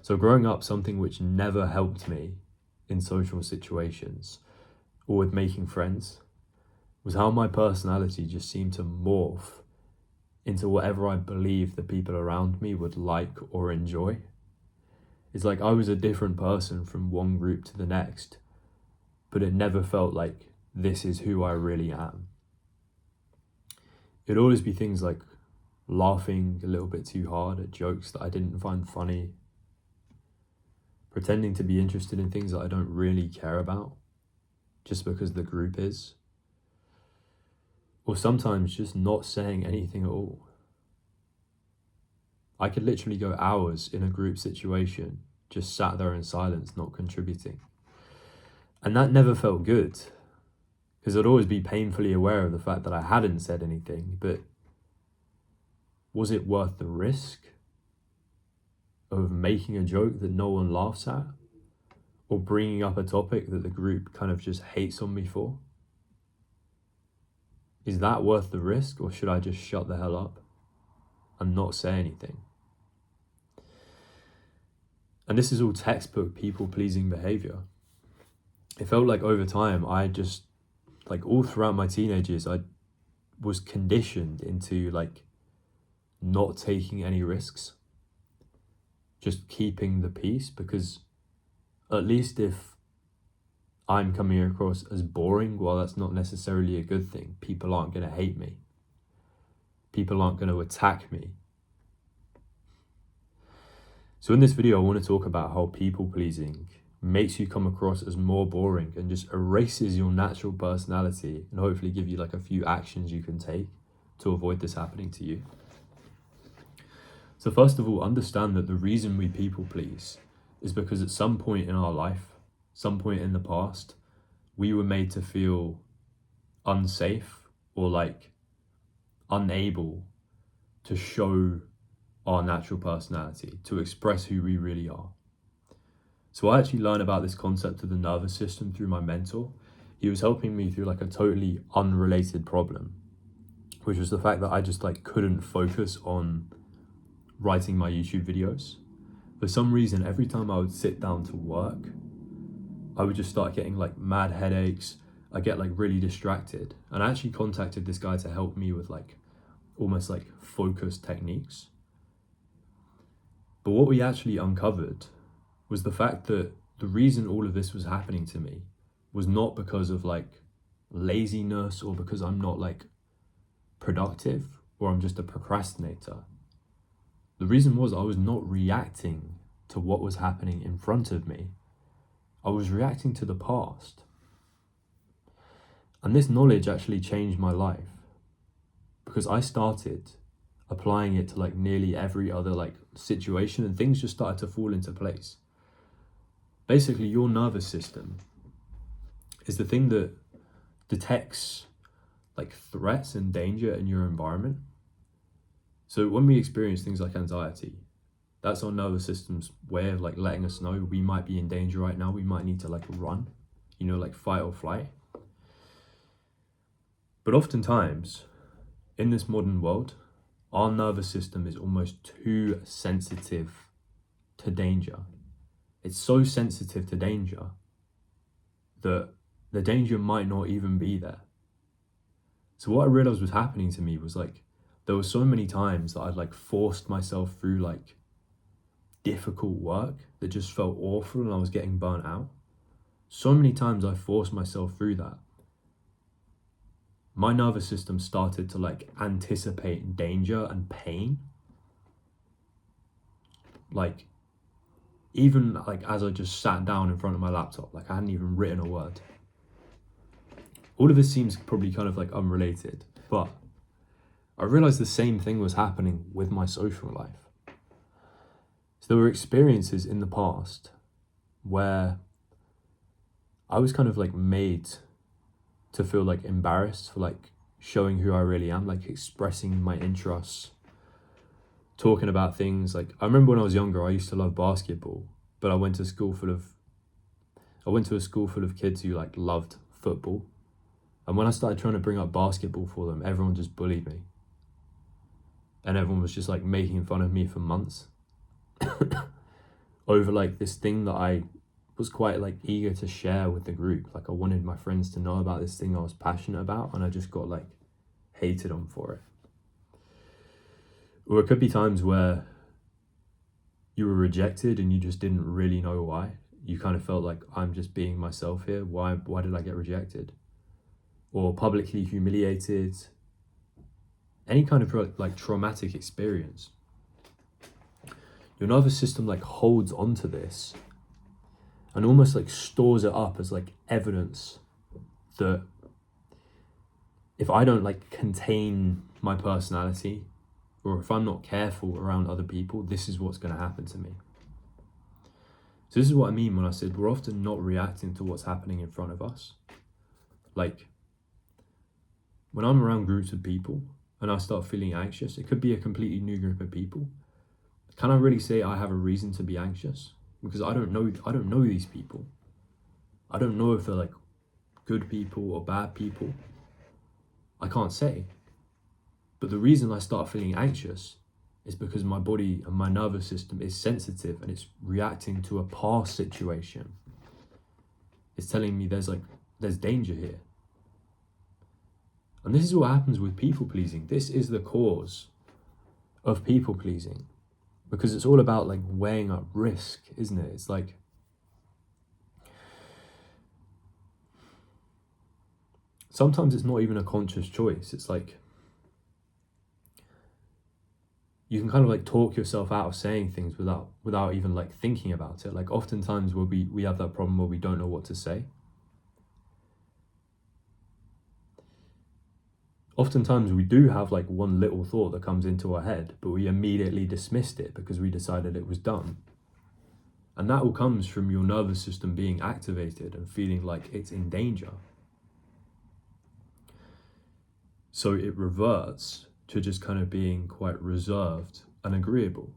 So growing up, something which never helped me in social situations or with making friends was how my personality just seemed to morph into whatever I believed the people around me would like or enjoy. It's like I was a different person from one group to the next, but it never felt like this is who I really am. It'd always be things like laughing a little bit too hard at jokes that I didn't find funny, pretending to be interested in things that I don't really care about just because the group is, or sometimes just not saying anything at all. I could literally go hours in a group situation, just sat there in silence, not contributing. And that never felt good, because I'd always be painfully aware of the fact that I hadn't said anything, but was it worth the risk of making a joke that no one laughs at, or bringing up a topic that the group kind of just hates on me for? Is that worth the risk, or should I just shut the hell up and not say anything? And this is all textbook people-pleasing behavior. It felt like over time, I just, like all throughout my teenage years, I was conditioned into like not taking any risks, just keeping the peace, because at least if I'm coming across as boring, well, that's not necessarily a good thing. People aren't going to hate me. People aren't going to attack me. So in this video, I want to talk about how people-pleasing makes you come across as more boring and just erases your natural personality, and hopefully give you like a few actions you can take to avoid this happening to you. So first of all, understand that the reason we people-please is because at some point in our life, some point in the past, we were made to feel unsafe or like unable to show our natural personality, to express who we really are. So I actually learned about this concept of the nervous system through my mentor. He was helping me through like a totally unrelated problem, which was the fact that I just like couldn't focus on writing my YouTube videos. For some reason, every time I would sit down to work, I would just start getting like mad headaches. I get like really distracted. And I actually contacted this guy to help me with like almost like focus techniques. But what we actually uncovered was the fact that the reason all of this was happening to me was not because of like laziness or because I'm not like productive or I'm just a procrastinator. The reason was I was not reacting to what was happening in front of me. I was reacting to the past. And this knowledge actually changed my life, because I started applying it to like nearly every other like situation, and things just started to fall into place. Basically, your nervous system is the thing that detects like threats and danger in your environment. So when we experience things like anxiety, that's our nervous system's way of like letting us know we might be in danger right now. We might need to like run, like fight or flight. But oftentimes in this modern world, our nervous system is almost too sensitive to danger. It's so sensitive to danger that the danger might not even be there. So what I realized was happening to me was like, there were so many times that I'd like forced myself through like difficult work that just felt awful and I was getting burnt out. So many times I forced myself through that. My nervous system started to like anticipate danger and pain. Like even like as I just sat down in front of my laptop, like I hadn't even written a word. All of this seems probably kind of like unrelated, but I realized the same thing was happening with my social life. So there were experiences in the past where I was kind of like made to feel like embarrassed for like showing who I really am, like expressing my interests, talking about things. Like I remember when I was younger, I used to love basketball, but I went to a school full of kids who like loved football. And when I started trying to bring up basketball for them, everyone just bullied me. And everyone was just like making fun of me for months. over like this thing that I was quite like eager to share with the group. Like I wanted my friends to know about this thing I was passionate about, and I just got like hated on for it. Or it could be times where you were rejected and you just didn't really know why. You kind of felt like, I'm just being myself here. Why did I get rejected? Or publicly humiliated. Any kind of like traumatic experience. Your nervous system like holds onto this and almost like stores it up as like evidence that if I don't like contain my personality, or if I'm not careful around other people, this is what's going to happen to me. So this is what I mean when I said we're often not reacting to what's happening in front of us. Like when I'm around groups of people and I start feeling anxious, it could be a completely new group of people. Can I really say I have a reason to be anxious? Because I don't know these people. I don't know if they're like good people or bad people. I can't say. But the reason I start feeling anxious is because my body and my nervous system is sensitive and it's reacting to a past situation. It's telling me there's danger here. And this is what happens with people pleasing. This is the cause of people pleasing. Because it's all about like weighing up risk, isn't it? It's like sometimes it's not even a conscious choice. It's like you can kind of like talk yourself out of saying things without even like thinking about it. Like oftentimes we have that problem where we don't know what to say. Oftentimes we do have like one little thought that comes into our head, but we immediately dismissed it because we decided it was dumb. And that all comes from your nervous system being activated and feeling like it's in danger. So it reverts to just kind of being quite reserved and agreeable.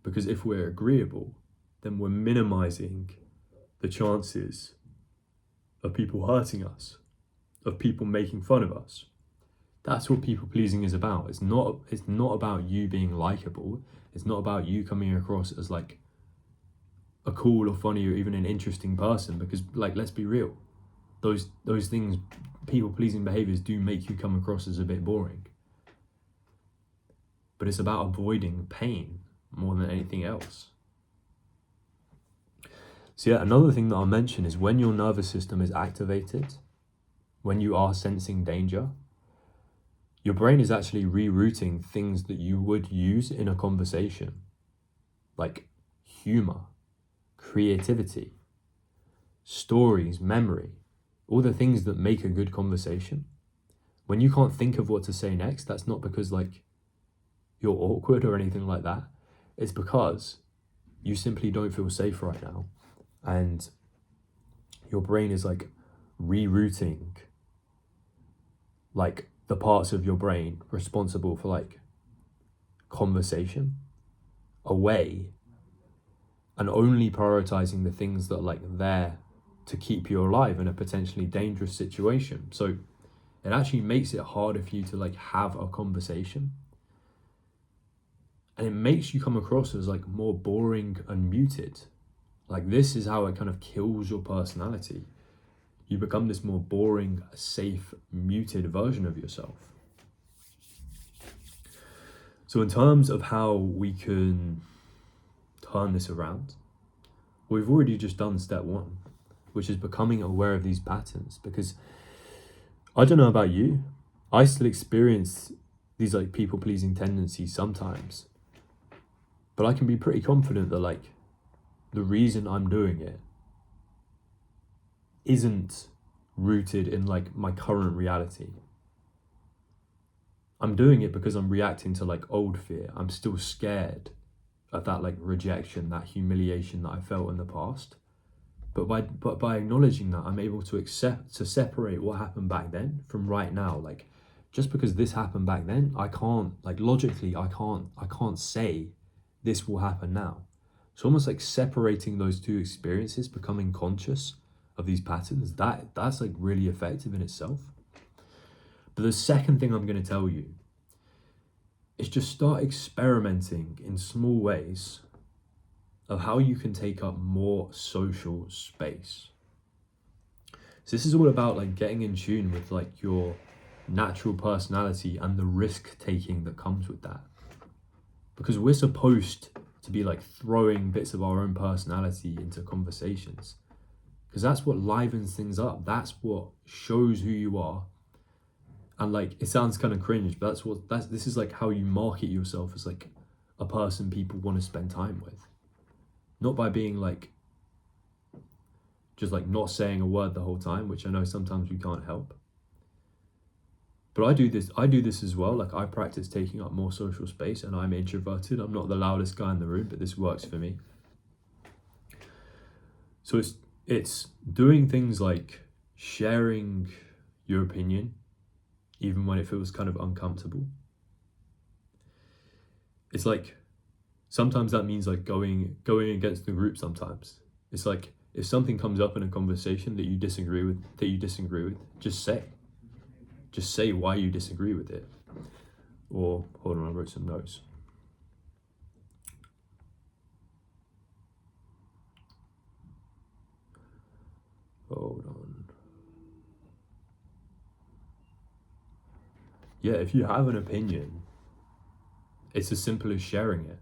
Because if we're agreeable, then we're minimizing the chances of people hurting us, of people making fun of us. That's what people pleasing is about. It's not about you being likable. It's not about you coming across as like a cool or funny or even an interesting person, because like, let's be real. Those things, people pleasing behaviors do make you come across as a bit boring. But it's about avoiding pain more than anything else. So yeah, another thing that I'll mention is when your nervous system is activated, when you are sensing danger, your brain is actually rerouting things that you would use in a conversation, like humor, creativity, stories, memory, all the things that make a good conversation. When you can't think of what to say next, that's not because like you're awkward or anything like that. It's because you simply don't feel safe right now. And your brain is like rerouting like the parts of your brain responsible for like conversation away, and only prioritizing the things that are like there to keep you alive in a potentially dangerous situation. So it actually makes it harder for you to like have a conversation. And it makes you come across as like more boring and muted. Like this is how it kind of kills your personality. You become this more boring, safe, muted version of yourself. So in terms of how we can turn this around, we've already just done step one, which is becoming aware of these patterns. Because I don't know about you, I still experience these like people-pleasing tendencies sometimes. But I can be pretty confident that like the reason I'm doing it isn't rooted in like my current reality. I'm doing it because I'm reacting to like old fear. I'm still scared of that like rejection, that humiliation that I felt in the past. But by acknowledging that, I'm able to separate what happened back then from right now. Like just because this happened back then, I can't like logically I can't say this will happen now. So almost like separating those two experiences, becoming conscious of these patterns, that's like really effective in itself. But the second thing I'm going to tell you is just start experimenting in small ways of how you can take up more social space. So this is all about like getting in tune with like your natural personality and the risk taking that comes with that. Because we're supposed to be like throwing bits of our own personality into conversations. Because that's what livens things up. That's what shows who you are. And like, it sounds kind of cringe, but this is like how you market yourself as like a person people want to spend time with. Not by being like, just like not saying a word the whole time, which I know sometimes we can't help. But I do this as well. Like I practice taking up more social space, and I'm introverted. I'm not the loudest guy in the room, but this works for me. So it's doing things like sharing your opinion, even when it feels kind of uncomfortable. It's like, sometimes that means like going against the group sometimes. It's like, if something comes up in a conversation that you disagree with, just say why you disagree with it. Or, hold on, I wrote some notes. Hold on. Yeah, if you have an opinion, it's as simple as sharing it.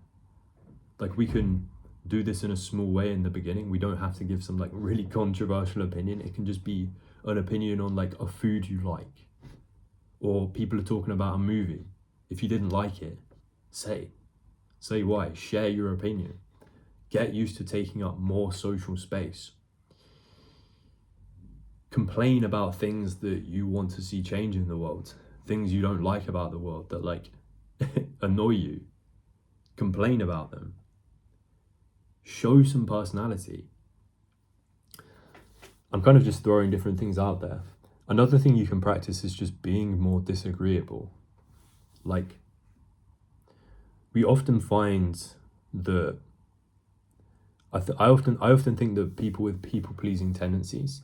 Like we can do this in a small way in the beginning. We don't have to give some like really controversial opinion. It can just be an opinion on like a food you like, or people are talking about a movie. If you didn't like it, say why, share your opinion. Get used to taking up more social space. Complain about things that you want to see change in the world, things you don't like about the world that like annoy you. Complain about them. Show some personality. I'm kind of just throwing different things out there. Another thing you can practice is just being more disagreeable. Like, we often find that I often think that people with people-pleasing tendencies,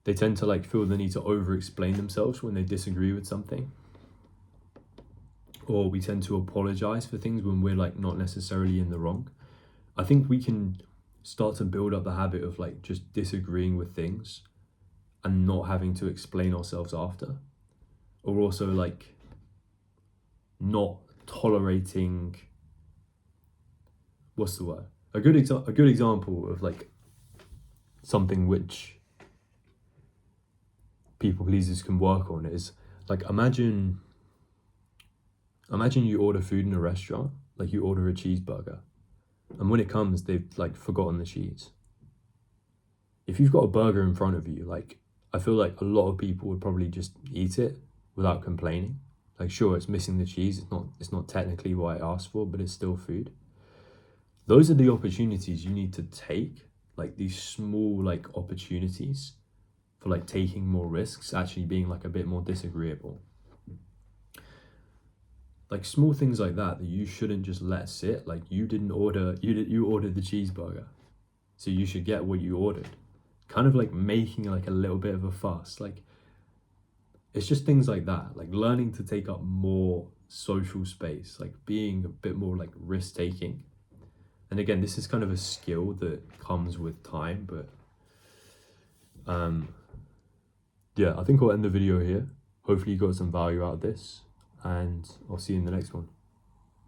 they tend to like feel the need to over-explain themselves when they disagree with something. Or we tend to apologize for things when we're like not necessarily in the wrong. I think we can start to build up the habit of like just disagreeing with things and not having to explain ourselves after. Or also like not tolerating, what's the word? A good example of like something which people pleasers can work on is like, imagine you order food in a restaurant, like you order a cheeseburger, and when it comes, they've like forgotten the cheese. If you've got a burger in front of you, like I feel like a lot of people would probably just eat it without complaining. Like, sure, it's missing the cheese. It's not technically what I asked for, but it's still food. Those are the opportunities you need to take, like these small like opportunities for like taking more risks, actually being like a bit more disagreeable. Like small things like that you shouldn't just let sit. Like you ordered the cheeseburger, so you should get what you ordered. Kind of like making like a little bit of a fuss. Like it's just things like that, like learning to take up more social space, like being a bit more like risk taking. And again, this is kind of a skill that comes with time, but yeah, I think I'll end the video here. Hopefully you got some value out of this, and I'll see you in the next one.